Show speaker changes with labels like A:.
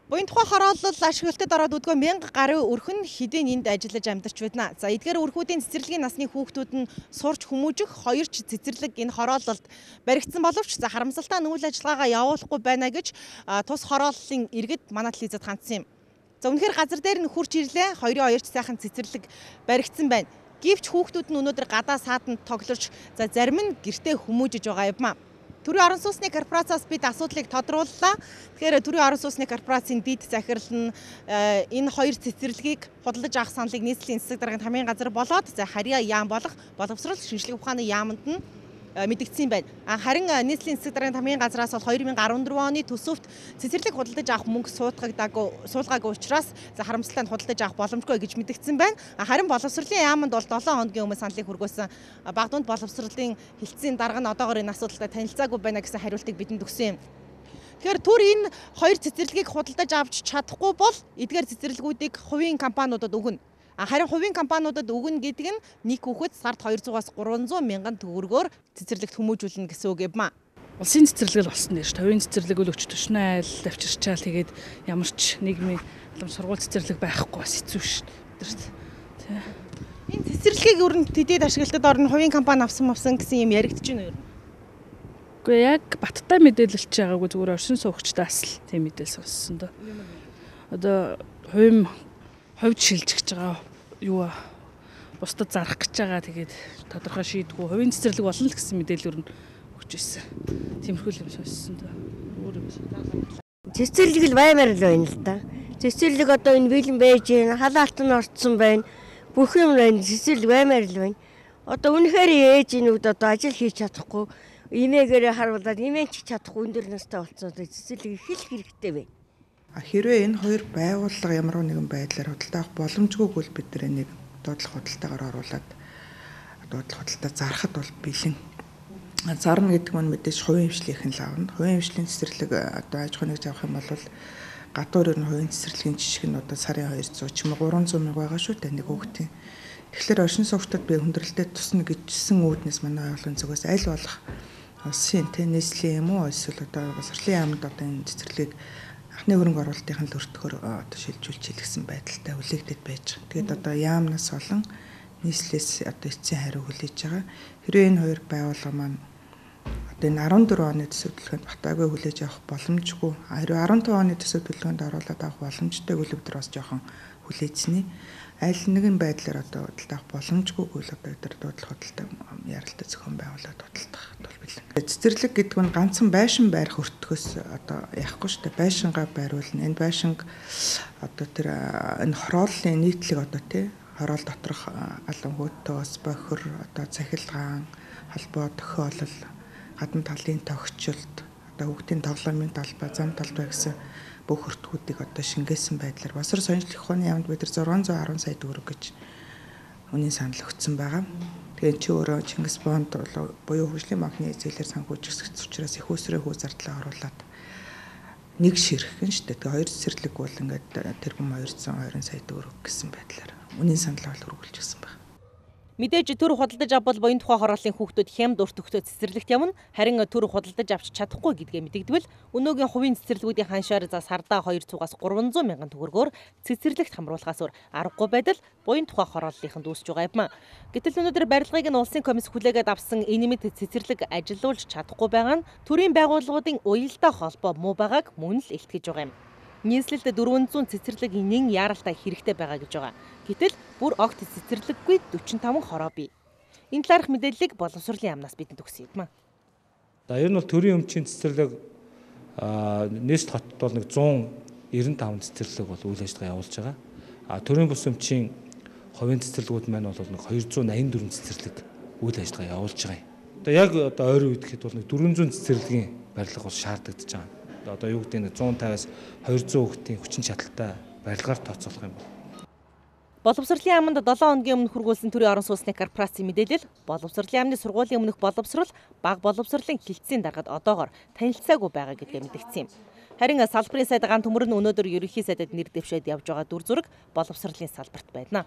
A: Буян тухай хороолол ашиглалтад ороод өдгөө 1000 гаруй өрхөн хэдийн энд ажиллаж амьдарч байна. За эдгээр өрхүүдийн цэцэрлэгийн насны хүүхдүүд нь сурч хүмүүжих 2 ч цэцэрлэг энэ хороололд баригдсан боловч харамсалтай нь үйл ажиллагаагаа явуулахгүй байна гэж тус хорооллын иргэд манай телевизэд хандсан юм. За үнэхээр газар дээр нь хурж ирлээ. 2 ч сайхан цэцэрлэг баригдсан байна. Гэвч хүүхдүүд нь өнөөдөр гадаа саатанд тоглож зарим нь гэртээ хүмүүжиж байгаа юм. Төрийн орон сууцны корпорацаас бид асуудлыг тодрууллаа. Тэгэхээр Төрийн орон сууцны корпорацийн дэд захирал нь энэ 2 цэцэрлэгийг худалдаж авах саналыг нийслэлийн засаг даргын хамгийн газар болоод Харьяа яам болох боловсрол шинжилгээ ухааны яамд нь мэдэгдсэн байна. Харин нийслэлийн засаг даргын хамгийн газраас бол 2014 оны төсөвт цэцэрлэг худалдаж авах мөнгө суулгаагүй учраас харамсалтай нь худалдаж авах боломжгүй гэж мэдэгдсэн байна. Харин боловсролын яамд бол 7 хоногийн өмнө саналыг хүргөөсөн. Багдунд боловсролын хилцээний дарга нь одоогоор энэ асуудалтай танилцаагүй байна гэсэн хариултыг бидэнд өгсөн юм. Тэгэхээр түр энэ 2 цэцэрлэгийг худалдаж авч чадахгүй бол эдгээр цэцэрлэгүүдийг хувийн компаниудад өгнө. Харин хувийн компаниудад өгнө гэдэг нь нэг хүүхэд сард 200-аас 300 мянган төгрөгөөр цэцэрлэгт хүмүүжүүлнэ гэсэн үг юм.
B: Улсын цэцэрлэг болсон дээ шүү. Хувийн цэцэрлэг өг төчнөө айл авчирчаал тэгээд ямар ч нийгмийн сургууль цэцэрлэг байхгүй бас хэцүү шүү дээ.
A: Энэ цэцэрлэгийг өрн тэдэд ашиглалтад орно хувийн компани авсан гэсэн юм яригдж байна юу?
B: Үгүй яг баттай мэдээлэлч байгаагүй зүгээр оршин суугчдаас л тийм мэдээлэл сонссон доо. Одоо хувьд шилжиж байгаа юу бусдад зарах гэж байгаа тэгээд тодорхой шийдгүү хувийн цэцэрлэг болно л гэсэн мэдээлэл өрн өгч ирсэн. Тиймэрхүү юм сонссон доо.
C: Цэцэрлэг л баймаар л байна л да. Цэцэрлэг одоо энэ бэлэн байж байна, халаалт нь орцсон байна. Бүх юм байна. Цэцэрлэг баймаар л байна. Одоо үнэхээр ээжнүүд одоо ажил хийж чадахгүй имээгээрээ харуулад имээч чадахгүй өндөр настай болсон одоо цэцэрлэг их л хэрэгтэй байна.
D: Хэрвээ энэ 2 байгууллага ямар нэгэн байдлаар худалдаа авах боломжгүй бол бид нэг дуудлага худалдаагаар оруулаад дуудлага худалдаа зарахад бол бэлэн. Зарна гэдэг нь мэдээж хувийн хвшлийнх нь л авна. Хувийн хвшлийн цэцэрлэг одоо аж ахуйн нэгж авах юм бол гадуур ер нь хувийн цэцэрлэгийн жишг нь одоо сарын 200 ч юм уу 300 мянга байгаа шүү дээ нэг хүүхдийн. Тэгэхээр оршин суугчдад би хүндрэлтэй тусна гэжсэн үүднээс манай байгууллагын зүгээс аль болох улсын нийслэлийн юм уу эсвэл одоо боловсролын яамд одоо энэ цэцэрлэгийг анхны хөрөнгө оруулалтын л өртгөөр одоо шилжүүлж хэлсэн байдалтай үлээгдэт байж байгаа. Тэгээд одоо яамнаас болон нийслэлээс одоо эцсийн хариу хүлээж байгаа. Хэрвээ энэ 2 байгууллага маань одоо энэ 14 оны төсөв төлөвлөгөөнд батайгүй хүлээж авах боломжгүй. Хэрвээ 15 оны төсөв төлөвлөгөөнд оруулаад авах боломжтой үйл өдөр бас жоохон хүлээцний. Аль нэгэн байдлаар одоо худалдаа авах боломжгүй үйл одоо өдөр дуудлага худалдаа яралтай зохион байгуулаад худалдах тул бэлэн. Цэцэрлэг гэдэг нь ганцхан байшин байрах өртгөөс одоо яахгүй шүү дээ. Байшингаа байруулна. Энэ байшинг одоо тэр энэ хорооллын нийтлэг одоо тий хороол доторх алан хөөтөөс бохир одоо цахилгаан холбоо тохиолол гадна талын тогтчлт одоо хүүхдийн тоглоомын талбай зам талбай гэсэн бүх өртгүүдийг одоо шингээсэн байдлаар Боловсрол Сонирхлын ухааны яамд бид 610 сая төгрөг гэж үнийн санал өгсөн байгаа. Тэгээд чи өөрөө Чингис бонд буюу хөгжлийн банкны зээлээр санхүүж өсгөх учраас их усрын хүү зардлаа оруулаад нэг ширхгэн шүү дээ. Тэгээд 2 цэцэрлэг бол ингээд тэрбум 220 сая төгрөг гэсэн байдлаар үнийн санал хөрвүүлж өгсөн байна.
A: Мэдээж төр худалдаж авбал буян тухай хорооллын хүүхдүүд хямд урт өгтөө цэцэрлэгт явна. Харин төр худалдаж авч чадахгүй гэдгээ мэдэгдвэл өнөөгийн хувийн цэцэрлэгүүдийн ханшаар сардаа 200-аас 300 мянган төгрөгөөр цэцэрлэгт хамруулахаас өөр аргагүй байдал буян тухай хорооллынханд үүсэж байгаа юм. Гэтэл өнөөдөр барилгыг нь улсын комисс хүлээгээд авсан энэ мэд цэцэрлэг ажилуулж чадахгүй байгаа нь төрийн байгууллагуудын уялдаа холбоо муу байгааг мөн л илтгэж байгаа юм. Нийслэлд 400 цэцэрлэг нэн яаралтай хэрэгтэй байгаа гэж байгаа. Гэтэл бүр огт цэцэрлэггүй 45 хороо бий. Энэ талаарх мэдээллийг боловсролын яамнаас бидэнд өгсөн юм.
E: За ер нь бол төрийн өмчийн цэцэрлэг нийслэл хотод бол нэг 195 цэцэрлэг бол үйл ажиллагаа явуулж байгаа. Төрийн бус өмчийн хувийн цэцэрлэгүүд маань бол нэг 284 цэцэрлэг үйл ажиллагаа явуулж байгаа юм. Одоо яг одоо ойрын үед гэхэд бол нэг 400 цэцэрлэгийн барилга бол шаардлагадж байгаа. Одоо юу гэдэг нь 150-аас 200 хүүхдийн хүчин чадалтай барилгаар тооцоолох юм байна.
A: Боловсролын яамд 7 хоногийн өмнө хүргүүлсэн Төрийн орон сууцны корпорацийн мэдээлэл боловсролын яамны сургуулийн өмнөх боловсрол бага боловсролын хилцээний даргад одоогоор танилцаагүй байгаа гэдгээ мэдэгдсэн юм. Харин салбарын сайд ганц төмөр нь өнөөдөр ерөнхий сайдад нэр дэвшээд явж байгаа дүр зураг боловсролын салбарт байна.